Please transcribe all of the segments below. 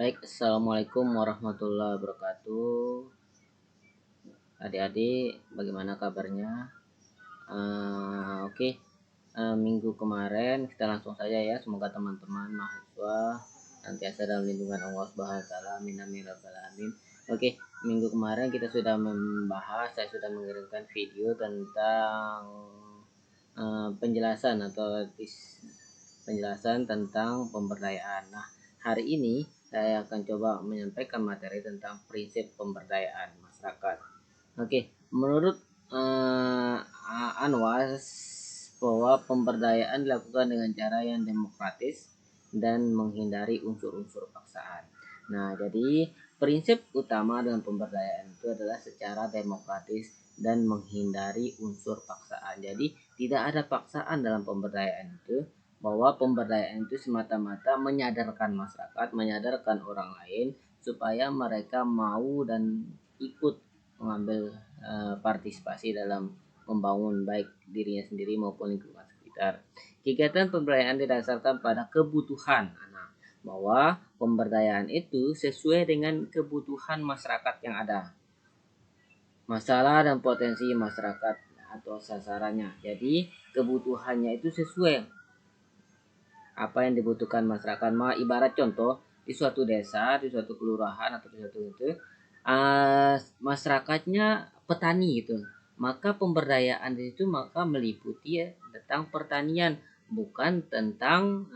Baik, assalamualaikum warahmatullahi wabarakatuh. Adik-adik, bagaimana kabarnya? Oke. Minggu kemarin kita langsung saja ya. Semoga teman-teman mahasiswa nantiasa dalam lindungan Allah Subhanahu wa taala. Amin amin rabbal alamin. Oke, minggu kemarin kita sudah membahas, saya sudah mengirimkan video tentang penjelasan penjelasan tentang pemberdayaan. Nah, hari ini saya akan coba menyampaikan materi tentang prinsip pemberdayaan masyarakat. Oke, menurut Anwas bahwa pemberdayaan dilakukan dengan cara yang demokratis dan menghindari unsur-unsur paksaan. Nah, jadi prinsip utama dalam pemberdayaan itu adalah secara demokratis dan menghindari unsur paksaan. Jadi tidak ada paksaan dalam pemberdayaan itu, bahwa pemberdayaan itu semata-mata menyadarkan masyarakat, menyadarkan orang lain supaya mereka mau dan ikut mengambil partisipasi dalam membangun baik dirinya sendiri maupun lingkungan sekitar. Kegiatan pemberdayaan didasarkan pada kebutuhan, bahwa pemberdayaan itu sesuai dengan kebutuhan masyarakat yang ada, masalah dan potensi masyarakat atau sasarannya. Jadi kebutuhannya itu sesuai apa yang dibutuhkan masyarakat. Ibarat contoh, di suatu desa, di suatu kelurahan atau di suatu itu masyarakatnya petani gitu, maka pemberdayaan itu maka meliputi tentang pertanian, bukan tentang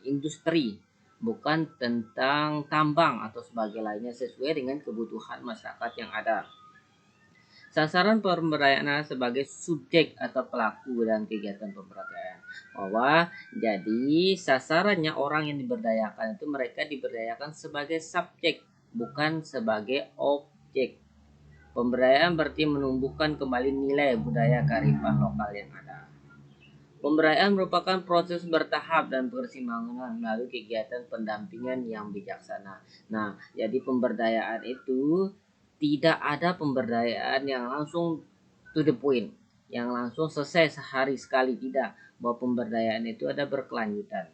industri, bukan tentang tambang atau sebagainya lainnya, sesuai dengan kebutuhan masyarakat yang ada. Sasaran pemberdayaan sebagai subjek atau pelaku dalam kegiatan pemberdayaan, bahwa jadi sasarannya orang yang diberdayakan itu mereka diberdayakan sebagai subjek, bukan sebagai objek. Pemberdayaan berarti menumbuhkan kembali nilai budaya kearifan lokal yang ada. Pemberdayaan merupakan proses bertahap dan berkesinambungan melalui kegiatan pendampingan yang bijaksana. Nah, jadi pemberdayaan itu tidak ada pemberdayaan yang langsung to the point, yang langsung selesai sehari sekali, tidak. Bahwa pemberdayaan itu ada berkelanjutan.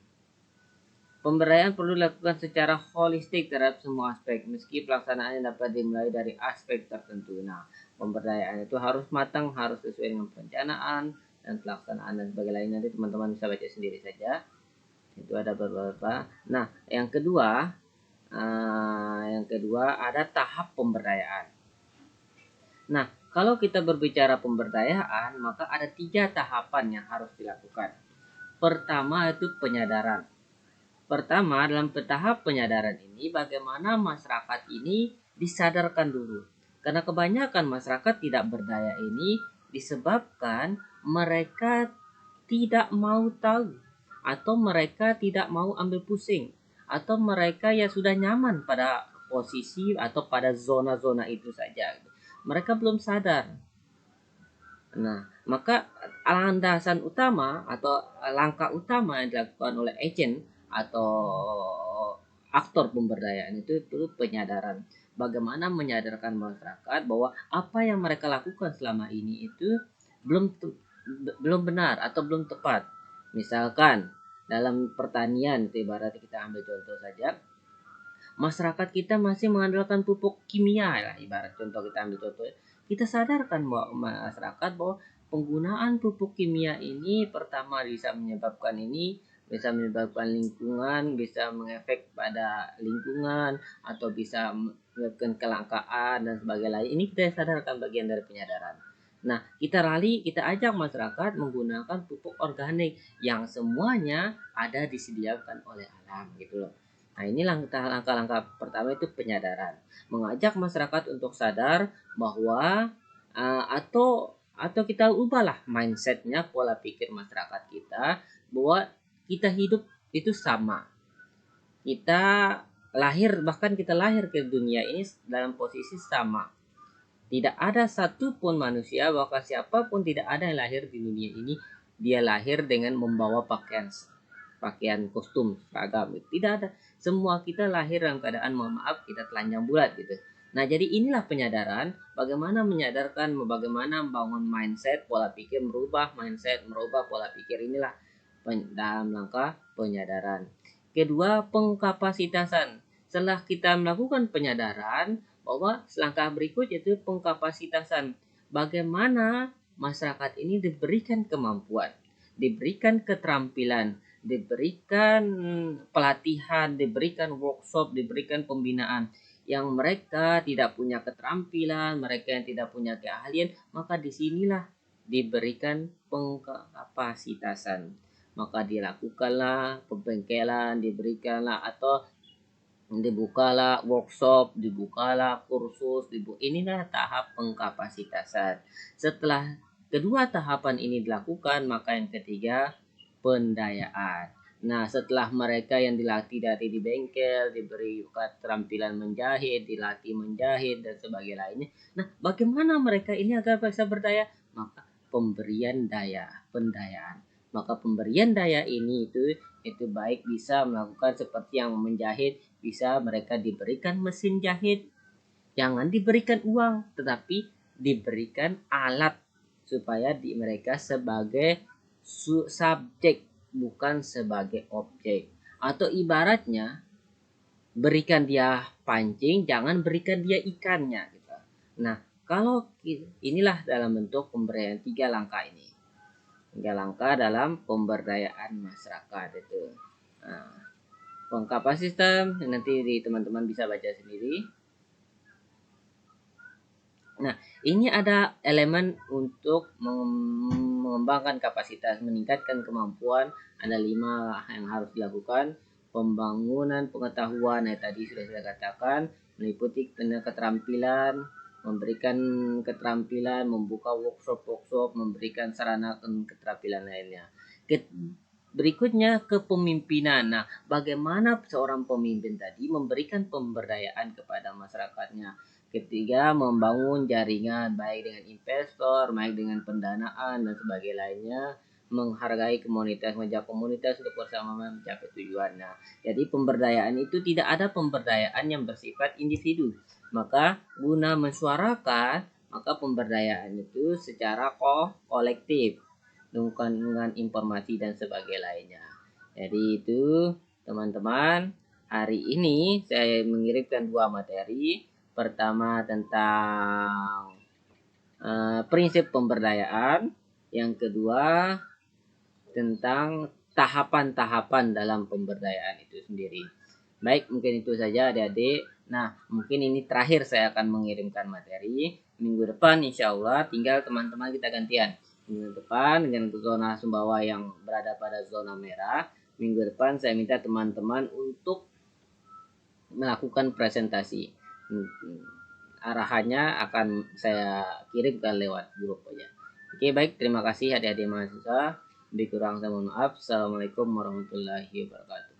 Pemberdayaan perlu dilakukan secara holistik terhadap semua aspek, meski pelaksanaannya dapat dimulai dari aspek tertentu. Nah, pemberdayaan itu harus matang, harus sesuai dengan perencanaan dan pelaksanaan dan sebagainya. Nanti teman-teman bisa baca sendiri saja. Itu ada beberapa. Nah, yang kedua ada tahap pemberdayaan. Nah, kalau kita berbicara pemberdayaan, maka ada 3 tahapan yang harus dilakukan. Pertama itu penyadaran. Pertama, dalam tahap penyadaran ini, bagaimana masyarakat ini disadarkan dulu. Karena kebanyakan masyarakat tidak berdaya ini disebabkan mereka tidak mau tahu, atau mereka tidak mau ambil pusing, atau mereka ya sudah nyaman pada posisi atau pada zona-zona itu saja. Mereka belum sadar. Nah, maka landasan utama atau langkah utama yang dilakukan oleh agent atau aktor pemberdayaan itu penyadaran. Bagaimana menyadarkan masyarakat bahwa apa yang mereka lakukan selama ini itu belum benar atau belum tepat. Misalkan dalam pertanian, ibarat kita ambil contoh saja, masyarakat kita masih mengandalkan pupuk kimia lah, ibarat contoh kita ambil contoh, kita sadarkan bahwa masyarakat bahwa penggunaan pupuk kimia ini pertama bisa menyebabkan lingkungan, bisa mengefek pada lingkungan, atau bisa menyebabkan kelangkaan dan sebagainya. Ini kita sadarkan, bagian dari penyadaran. Nah, kita ajak masyarakat menggunakan pupuk organik yang semuanya ada disediakan oleh alam gitu loh. Nah, ini langkah-langkah pertama itu penyadaran. Mengajak masyarakat untuk sadar bahwa atau kita ubahlah mindsetnya, pola pikir masyarakat kita, bahwa kita hidup itu sama. Bahkan kita lahir ke dunia ini dalam posisi sama. Tidak ada satupun manusia, bahkan siapapun tidak ada yang lahir di dunia ini dia lahir dengan membawa pakaian kostum seragam. Tidak ada. Semua kita lahir dalam keadaan, mohon maaf, kita telanjang bulat gitu. Nah, jadi inilah penyadaran, bagaimana menyadarkan, bagaimana membangun mindset, pola pikir, merubah mindset, merubah pola pikir. Inilah dalam langkah penyadaran. Kedua, pengkapasitasan. Setelah kita melakukan penyadaran, bahwa selangkah berikut yaitu pengkapasitasan. Bagaimana masyarakat ini diberikan kemampuan, diberikan keterampilan, diberikan pelatihan, diberikan workshop, diberikan pembinaan. Yang mereka tidak punya keterampilan, mereka yang tidak punya keahlian, maka disinilah diberikan pengkapasitasan. Maka dilakukanlah pembengkelan, diberikanlah atau dibukalah workshop, dibukalah kursus, inilah tahap pengkapasitasan. Setelah kedua tahapan ini dilakukan, maka yang ketiga pendayaan. Nah, setelah mereka yang dilatih dari di bengkel, diberi keterampilan menjahit, dilatih menjahit dan sebagainya. Nah, bagaimana mereka ini agar bisa berdaya? Maka pemberian daya, pendayaan. Maka pemberian daya ini itu baik bisa melakukan seperti yang menjahit, bisa mereka diberikan mesin jahit. Jangan diberikan uang, tetapi diberikan alat supaya mereka sebagai subjek, bukan sebagai objek. Atau ibaratnya berikan dia pancing, jangan berikan dia ikannya gitu. Nah, kalau inilah dalam bentuk pemberian 3 langkah ini. 3 langkah dalam pemberdayaan masyarakat itu. Nah, pengkapasitas nanti teman-teman bisa baca sendiri. Nah, ini ada elemen untuk mengembangkan kapasitas, meningkatkan kemampuan. Ada 5 yang harus dilakukan. Pembangunan pengetahuan, tadi sudah saya katakan, meliputi keterampilan, memberikan keterampilan, membuka workshop, memberikan sarana keterampilan lainnya. Berikutnya kepemimpinan. Nah, bagaimana seorang pemimpin tadi memberikan pemberdayaan kepada masyarakatnya. Ketiga, membangun jaringan baik dengan investor, baik dengan pendanaan dan sebagainya, menghargai komunitas, mengajak komunitas untuk bersama mencapai tujuan. Nah, jadi pemberdayaan itu tidak ada pemberdayaan yang bersifat individu. Maka guna mensuarakan, maka pemberdayaan itu secara kolektif, bukan dengan informasi dan sebagainya. Jadi itu teman-teman, hari ini saya mengirimkan 2 materi. Pertama tentang prinsip pemberdayaan, yang kedua tentang tahapan-tahapan dalam pemberdayaan itu sendiri. Baik, mungkin itu saja adik-adik. Nah, mungkin ini terakhir saya akan mengirimkan materi. Minggu depan insya Allah tinggal teman-teman kita gantian. Minggu depan dengan zona Sumbawa yang berada pada zona merah. Minggu depan saya minta teman-teman untuk melakukan presentasi. Arahannya akan saya kirimkan lewat grup aja. Oke, baik, terima kasih adik-adik mahasiswa. Lebih kurang saya mohon maaf. Assalamualaikum warahmatullahi wabarakatuh.